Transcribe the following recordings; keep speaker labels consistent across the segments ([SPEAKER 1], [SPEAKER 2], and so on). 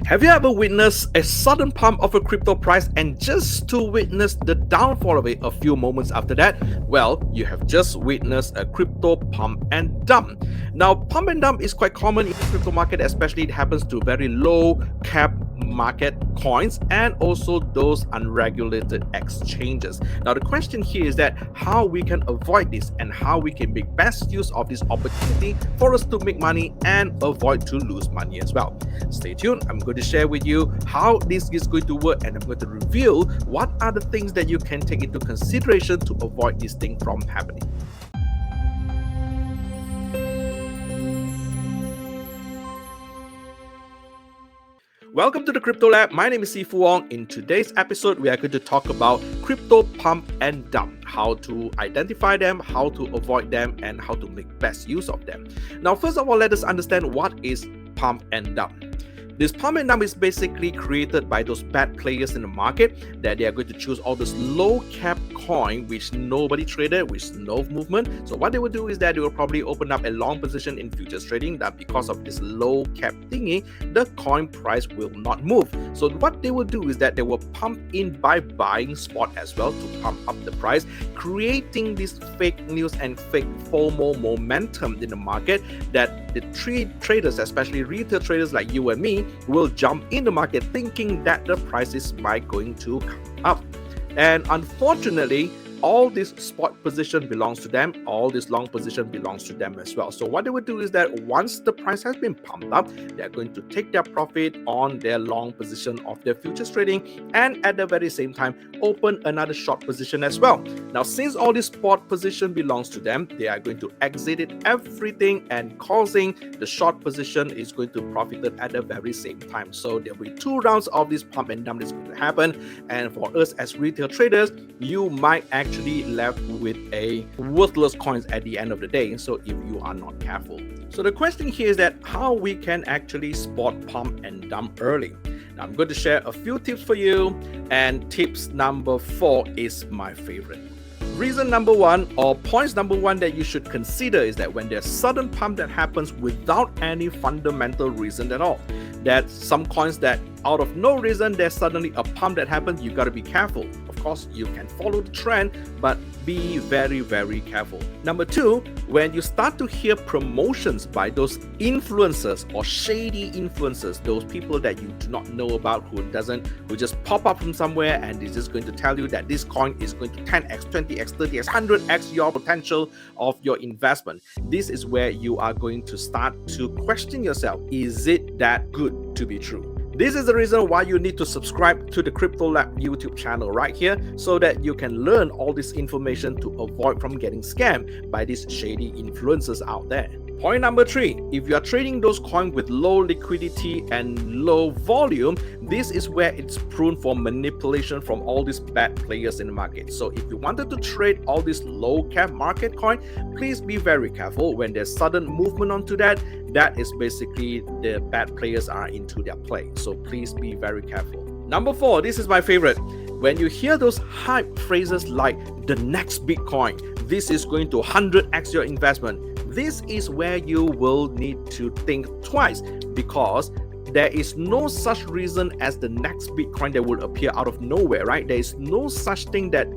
[SPEAKER 1] Have you ever witnessed a sudden pump of a crypto price and just to witness the downfall of it a few moments after that? Well, you have just witnessed a crypto pump and dump. Now, pump and dump is quite common in the crypto market, especially it happens to very low cap market coins and also those unregulated exchanges. Now, the question here is that how we can avoid this and how we can make best use of this opportunity for us to make money and avoid to lose money as well. Stay tuned. I'm going to share with you how this is going to work, and I'm going to reveal what are the things that you can take into consideration to avoid this thing from happening. Welcome to the Crypto Lab. My name is Sifu Wong. In today's episode, we are going to talk about crypto pump and dump, how to identify them, how to avoid them, and how to make best use of them. Now, first of all, let us understand what is pump and dump. This pump and dump is basically created by those bad players in the market that they are going to choose all this low cap coin which nobody traded, with no movement. So what they will do is that they will probably open up a long position in futures trading, that because of this low cap thingy, the coin price will not move. So what they will do is that they will pump in by buying spot as well to pump up the price, creating this fake news and fake FOMO momentum in the market that the traders, especially retail traders like you and me, will jump in the market thinking that the prices might going to come up. And unfortunately, all this spot position belongs to them, all this long position belongs to them as well. So what they would do is that once the price has been pumped up, they're going to take their profit on their long position of their futures trading, and at the very same time open another short position as well. Now, since all this spot position belongs to them, they are going to exit it everything, and causing the short position is going to profit it at the very same time. So there will be two rounds of this pump and dump that's going to happen, and for us as retail traders, you might actually left with a worthless coins at the end of the day, so if you are not careful. So the question here is that how we can actually spot pump and dump early. Now I'm going to share a few tips for you, and tips number 4 is my favorite. Reason number 1, or points number 1 that you should consider, is that when there's sudden pump that happens without any fundamental reason at all, that some coins that out of no reason there's suddenly a pump that happens, you got to be careful. Of course, you can follow the trend, but be very, very careful. Number 2, when you start to hear promotions by those influencers or shady influencers, those people that you do not know about, who just pop up from somewhere and is just going to tell you that this coin is going to 10x, 20x, 30x, 100x your potential of your investment. This is where you are going to start to question yourself. Is it that good to be true? This is the reason why you need to subscribe to the Crypto Lab YouTube channel right here, so that you can learn all this information to avoid from getting scammed by these shady influencers out there. Point number 3, if you are trading those coins with low liquidity and low volume, this is where it's prone for manipulation from all these bad players in the market. So if you wanted to trade all this low cap market coin, please be very careful. When there's sudden movement onto that is basically the bad players are into their play. So please be very careful. Number 4, this is my favorite. When you hear those hype phrases like the next Bitcoin, this is going to 100x your investment, this is where you will need to think twice, because there is no such reason as the next Bitcoin that will appear out of nowhere, right? There is no such thing that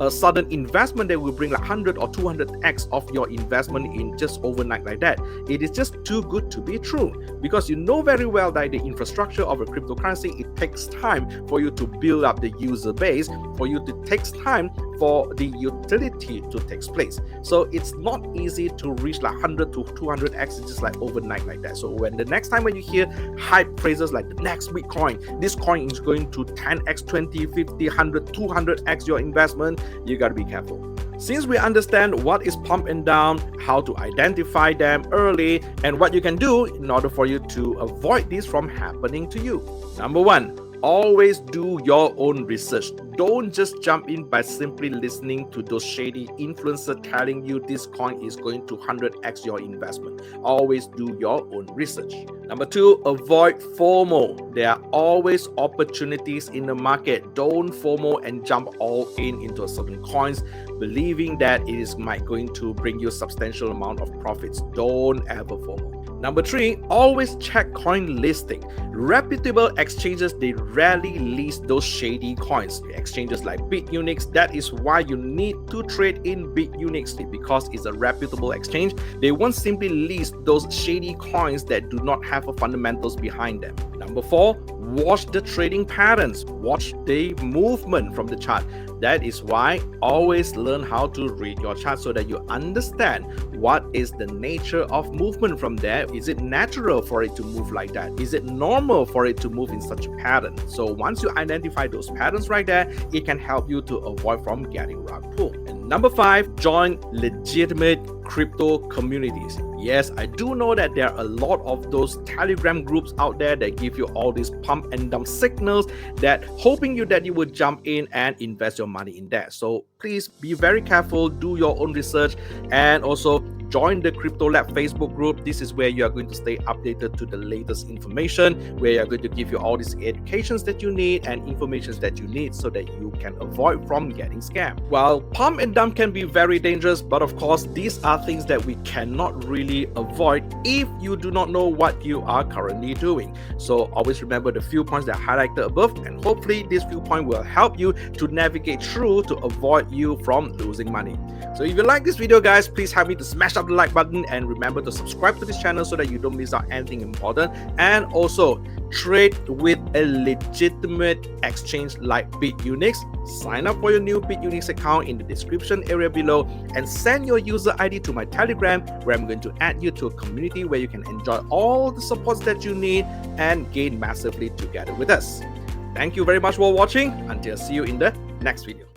[SPEAKER 1] a sudden investment that will bring like 100 or 200x of your investment in just overnight like that. It is just too good to be true, because you know very well that the infrastructure of a cryptocurrency, it takes time for you to build up the user base, for you to takes time for the utility to take place. So it's not easy to reach like 100 to 200x just like overnight like that. So when the next time when you hear hype phrases like the next Bitcoin, this coin is going to 10x, 20, 50, 100, 200x your investment, you got to be careful. Since we understand what is pump and down, how to identify them early, and what you can do in order for you to avoid this from happening to you. Number 1, always do your own research. Don't just jump in by simply listening to those shady influencers telling you this coin is going to 100x your investment. Always do your own research. Number 2, avoid FOMO. There are always opportunities in the market. Don't FOMO and jump all into a certain coins, believing that it is going to bring you a substantial amount of profits. Don't ever FOMO. Number 3, always check coin listing. Reputable exchanges, they rarely list those shady coins. Exchanges like BitUnix, that is why you need to trade in BitUnix, because it's a reputable exchange. They won't simply list those shady coins that do not have fundamentals behind them. Number 4, watch the trading patterns. Watch the movement from the chart. That is why always learn how to read your chart so that you understand what is the nature of movement from there. Is it natural for it to move like that? Is it normal for it to move in such a pattern? So once you identify those patterns right there, it can help you to avoid from getting rug pulled. And number 5, join legitimate crypto communities. Yes, I do know that there are a lot of those Telegram groups out there that give you all these pump and dump signals, that hoping you that you would jump in and invest your money in that. So please be very careful, do your own research, and also join the Crypto Lab Facebook group. This is where you are going to stay updated to the latest information, where you are going to give you all these educations that you need and informations that you need so that you can avoid from getting scammed. While pump and dump can be very dangerous, but of course these are things that we cannot really avoid if you do not know what you are currently doing. So always remember the few points that are highlighted above, and hopefully this few points will help you to navigate through to avoid you from losing money. So if you like this video, guys, please help me to smash up the like button, and remember to subscribe to this channel so that you don't miss out anything important, and also trade with a legitimate exchange like BitUnix. Sign up for your new BitUnix account in the description area below, and send your user ID to my Telegram, where I'm going to add you to a community where you can enjoy all the supports that you need and gain massively together with us. Thank you very much for watching. Until see you in the next video.